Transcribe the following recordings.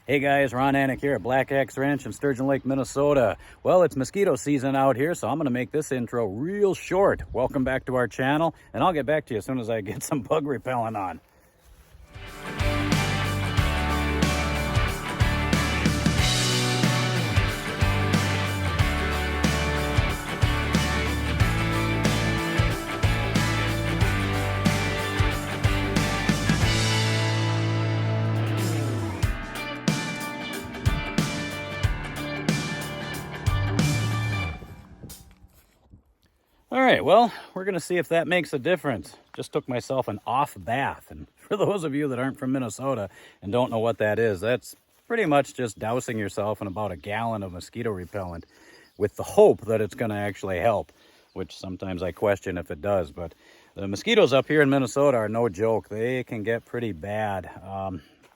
Hey guys, Ron Anik here at Black Axe Ranch in Sturgeon Lake, Minnesota. Well, it's mosquito season out here, so I'm going to make this intro real short. Welcome back to our channel, and I'll get back to you as soon as I get some bug repellent on. All right, well, we're going to see if that makes a difference. Just took myself an off bath. And for those of you that aren't from Minnesota and don't know what that is, that's pretty much just dousing yourself in about a gallon of mosquito repellent with the hope that it's going to actually help, which sometimes I question if it does. But the mosquitoes up here in Minnesota are no joke. They can get pretty bad.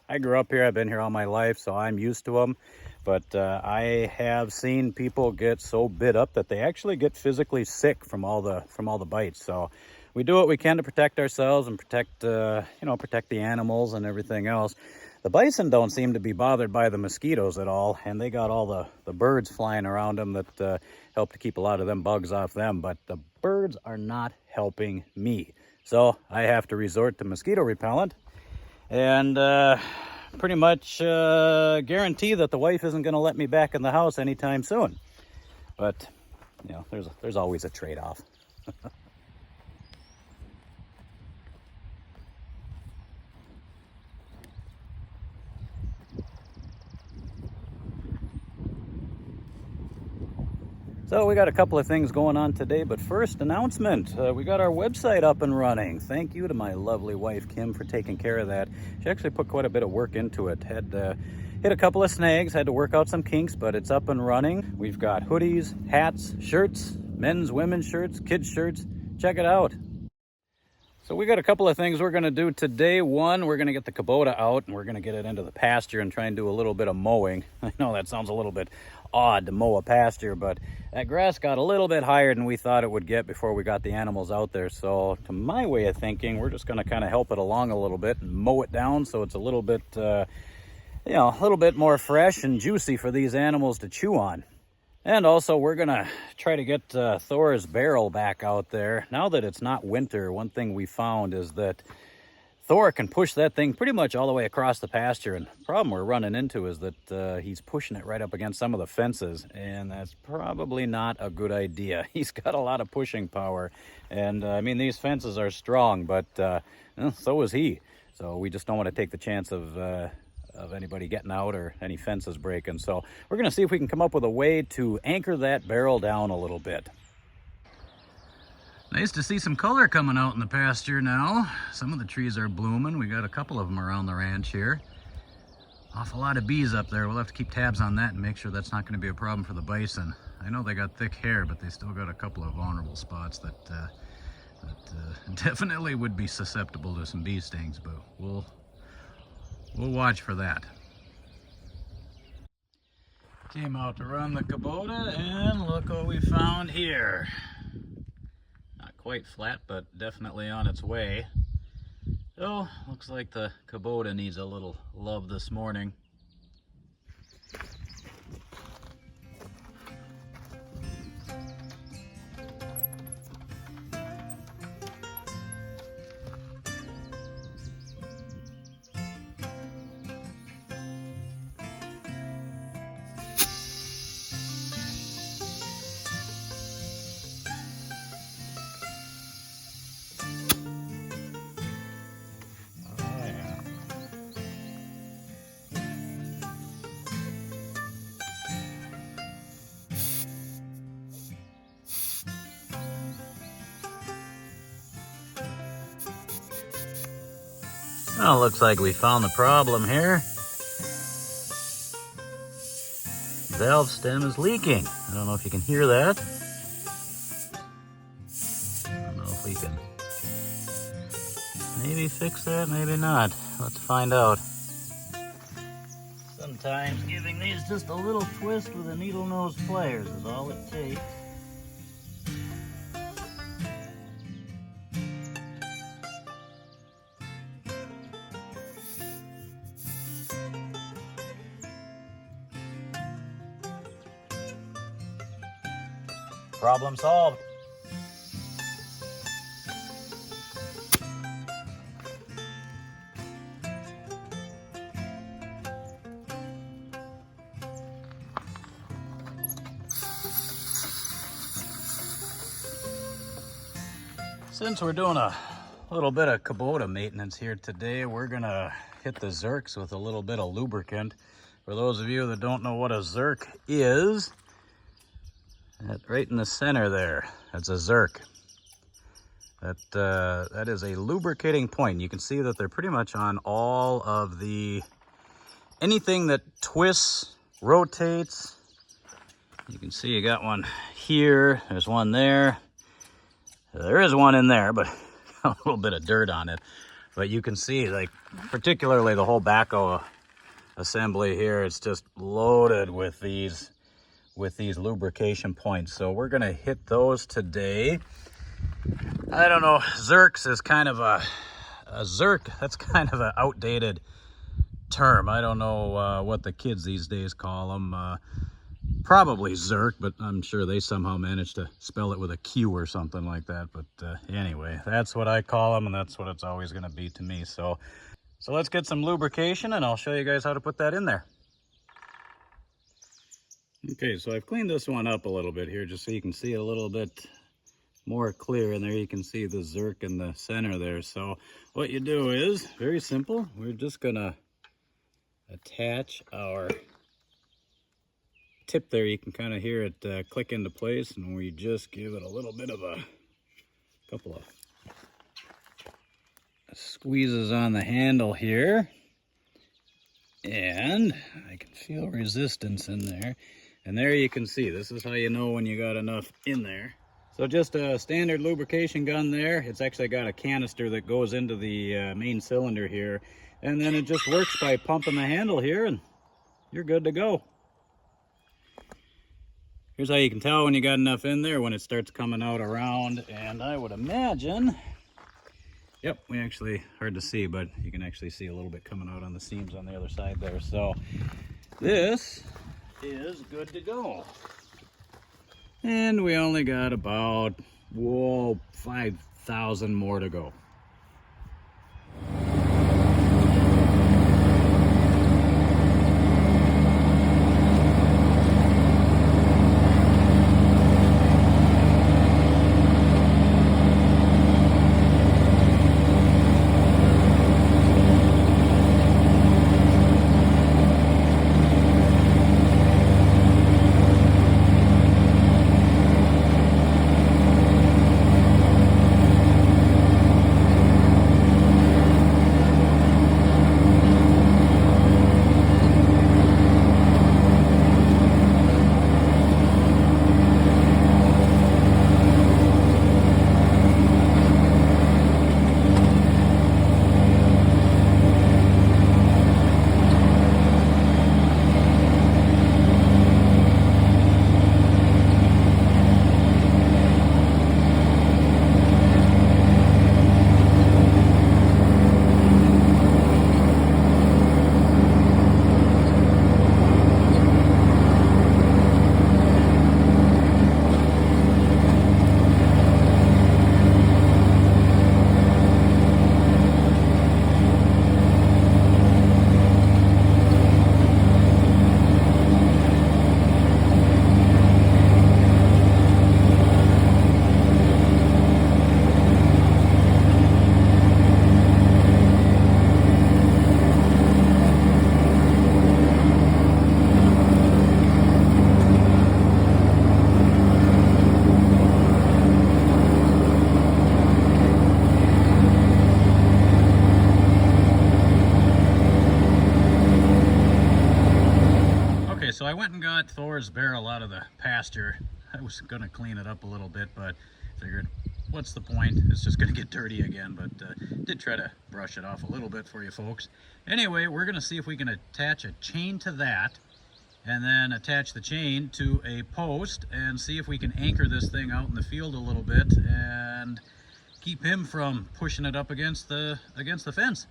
I grew up here. I've been here all my life, so I'm used to them. But I have seen people get so bit up that they actually get physically sick from all the bites. So we do what we can to protect ourselves and protect the animals and everything else. The bison don't seem to be bothered by the mosquitoes at all, and they got all the birds flying around them that help to keep a lot of them bugs off them. But the birds are not helping me, so I have to resort to mosquito repellent and pretty much guarantee that the wife isn't going to let me back in the house anytime soon. But you know, there's always a trade-off. So we got a couple of things going on today, but first, announcement. We got our website up and running. Thank you to my lovely wife, Kim, for taking care of that. She actually put quite a bit of work into it. Had hit a couple of snags, had to work out some kinks, but it's up and running. We've got hoodies, hats, shirts, men's, women's shirts, kids' shirts. Check it out. So we got a couple of things we're going to do today. One, we're going to get the Kubota out and we're going to get it into the pasture and try and do a little bit of mowing. I know that sounds a little bit odd to mow a pasture, but that grass got a little bit higher than we thought it would get before we got the animals out there. So to my way of thinking, we're just going to kind of help it along a little bit and mow it down so it's a little bit, a little bit more fresh and juicy for these animals to chew on. And also, we're going to try to get Thor's barrel back out there. Now that it's not winter, one thing we found is that Thor can push that thing pretty much all the way across the pasture. And the problem we're running into is that he's pushing it right up against some of the fences. And that's probably not a good idea. He's got a lot of pushing power. And, I mean, these fences are strong, but so is he. So we just don't want to take the chance of anybody getting out or any fences breaking. So we're going to see if we can come up with a way to anchor that barrel down a little bit. Nice to see some color coming out in the pasture now. Some of the trees are blooming. We got a couple of them around the ranch here. Awful lot of bees up there. We'll have to keep tabs on that and make sure that's not going to be a problem for the bison. I know they got thick hair, but they still got a couple of vulnerable spots that definitely would be susceptible to some bee stings, but we'll watch for that. Came out to run the Kubota, and look what we found here. Not quite flat, but definitely on its way. So, looks like the Kubota needs a little love this morning. Well, looks like we found the problem here. Valve stem is leaking. I don't know if you can hear that. I don't know if we can maybe fix that, maybe not. Let's find out. Sometimes giving these just a little twist with a needle nose pliers is all it takes. Problem solved. Since we're doing a little bit of Kubota maintenance here today, we're gonna hit the Zerks with a little bit of lubricant. For those of you that don't know what a Zerk is, right in the center there, that's a Zerk. That is a lubricating point. You can see that they're pretty much on all of the, anything that twists, rotates. You can see you got one here, there's one there. There is one in there, but a little bit of dirt on it. But you can see, like, particularly the whole backhoe assembly here, it's just loaded with these lubrication points. So we're gonna hit those today. I don't know, Zerks is kind of a Zerk, that's kind of an outdated term. I don't know what the kids these days call them. Probably Zerk, but I'm sure they somehow managed to spell it with a Q or something like that. But anyway, that's what I call them, and that's what it's always going to be to me. So let's get some lubrication, and I'll show you guys how to put that in there. Okay, so I've cleaned this one up a little bit here, just so you can see a little bit more clear. And there you can see the Zerk in the center there. So what you do is, very simple, we're just going to attach our tip there. You can kind of hear it click into place, and we just give it a little bit of a couple of squeezes on the handle here, and I can feel resistance in there. And there you can see, this is how you know when you got enough in there. So just a standard lubrication gun there. It's actually got a canister that goes into the main cylinder here, and then it just works by pumping the handle here, and you're good to go. Here's how you can tell when you got enough in there, when it starts coming out around. And I would imagine, yep, we actually, hard to see, but you can actually see a little bit coming out on the seams on the other side there. So this is good to go. And we only got about, 5,000 more to go. So I went and got Thor's barrel out of the pasture. I was going to clean it up a little bit, but figured, what's the point? It's just going to get dirty again, but did try to brush it off a little bit for you folks. Anyway, we're going to see if we can attach a chain to that, and then attach the chain to a post and see if we can anchor this thing out in the field a little bit and keep him from pushing it up against the fence.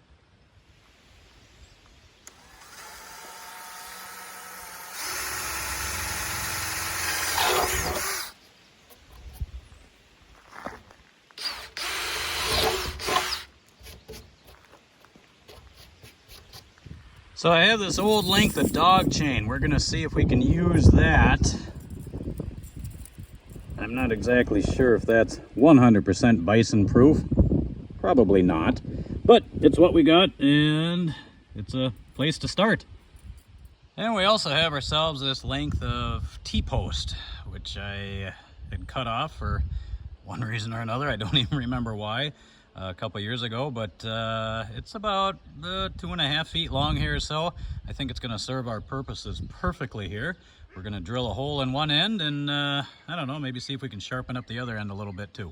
So I have this old length of dog chain. We're gonna see if we can use that. I'm not exactly sure if that's 100% bison proof. Probably not, but it's what we got and it's a place to start. And we also have ourselves this length of T-post, which I had cut off for one reason or another. I don't even remember why, a couple years ago, but it's about 2.5 feet long here, so I think it's going to serve our purposes perfectly here. We're going to drill a hole in one end and I don't know, maybe see if we can sharpen up the other end a little bit too.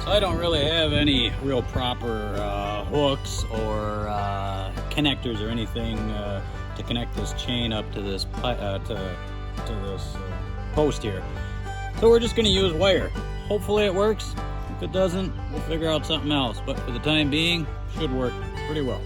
I don't really have any real proper hooks or connectors or anything to connect this chain up to this post here. So we're just going to use wire. Hopefully it works. If it doesn't, we'll figure out something else. But for the time being, should work pretty well.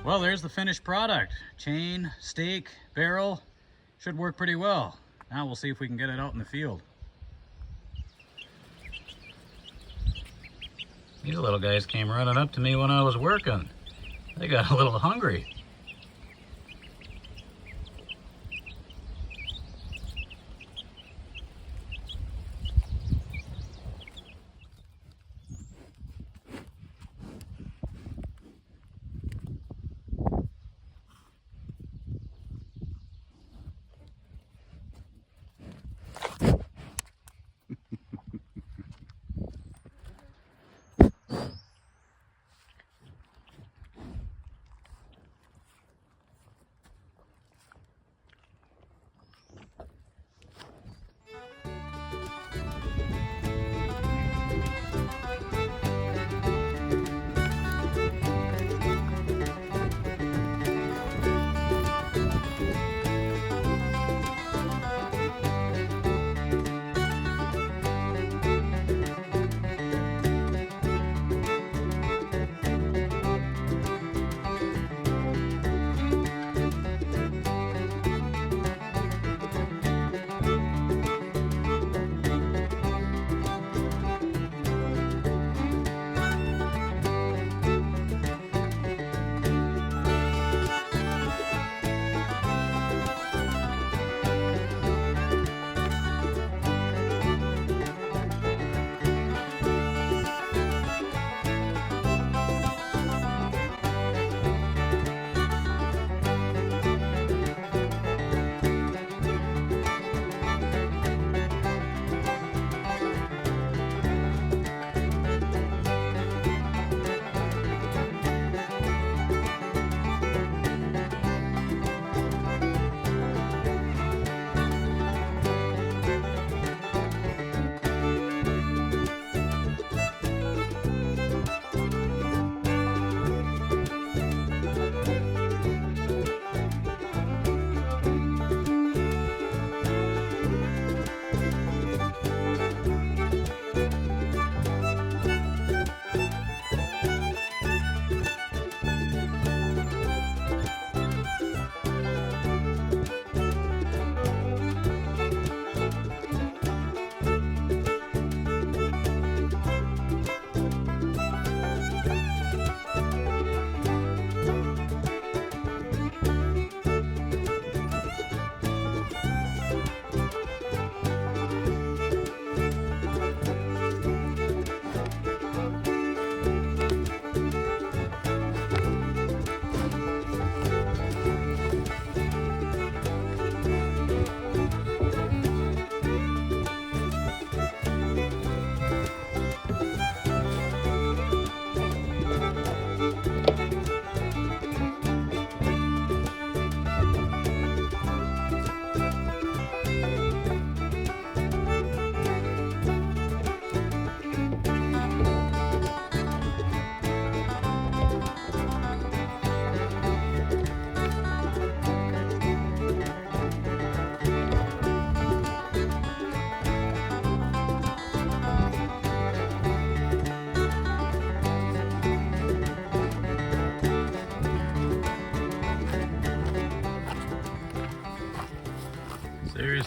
Well, there's the finished product. Chain, stake, barrel, should work pretty well. Now we'll see if we can get it out in the field. These little guys came running up to me when I was working. They got a little hungry.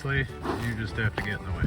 honestly, you just have to get in the way.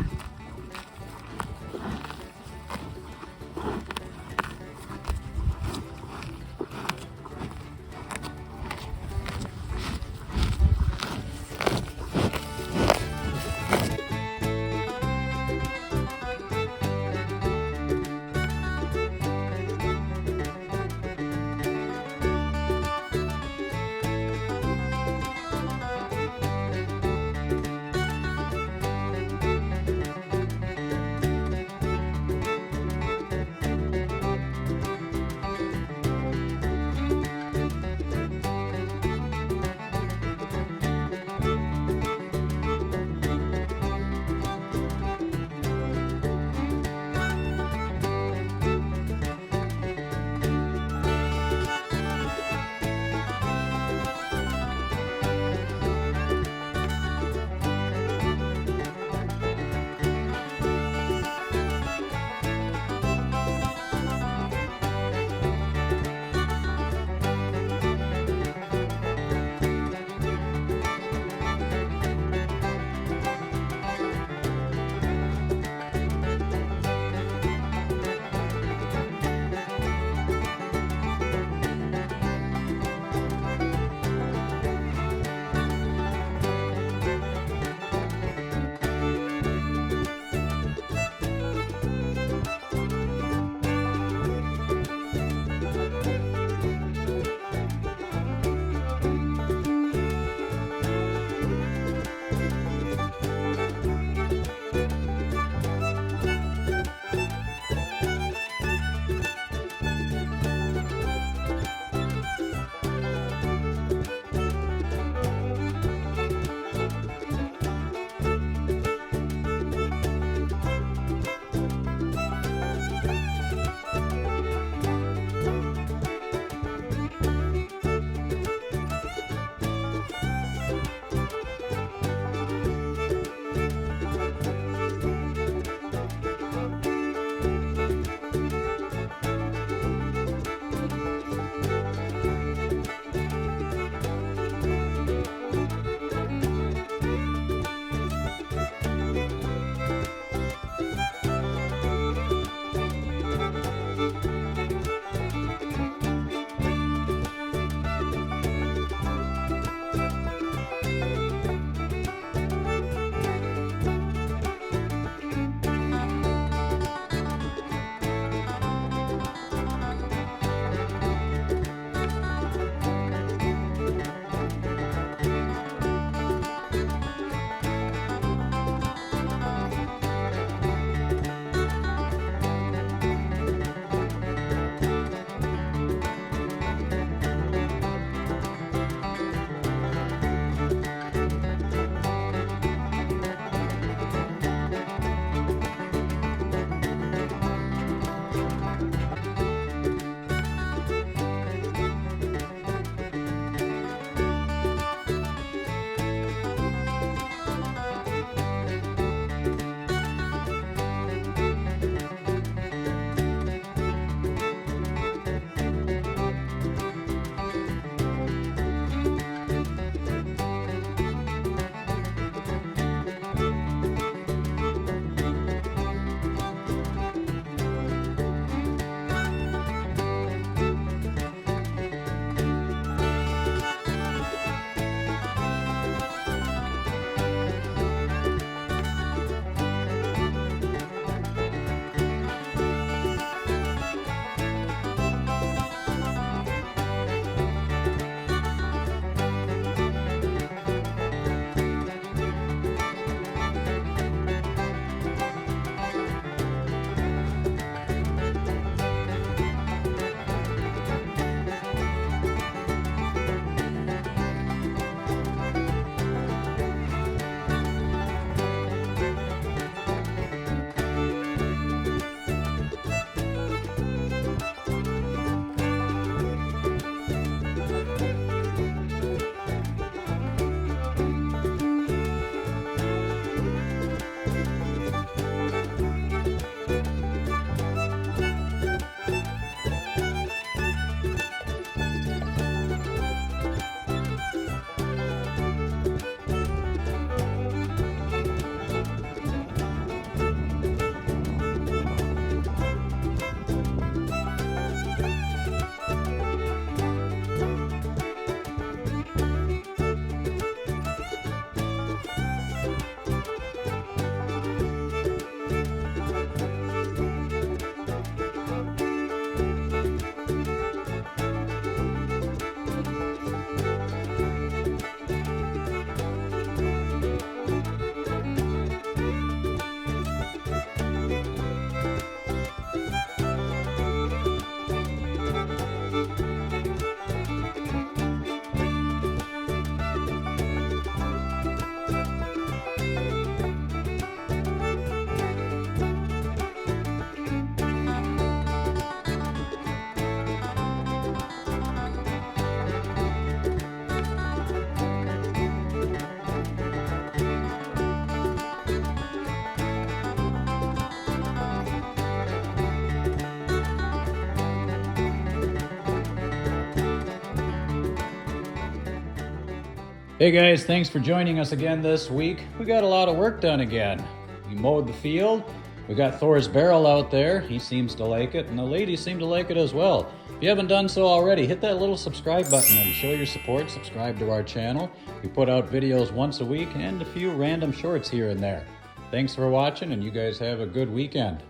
Hey guys, thanks for joining us again this week. We got a lot of work done again. We mowed the field. We got Thor's barrel out there. He seems to like it, and the ladies seem to like it as well. If you haven't done so already, hit that little subscribe button and show your support. Subscribe to our channel. We put out videos once a week and a few random shorts here and there. Thanks for watching, and you guys have a good weekend.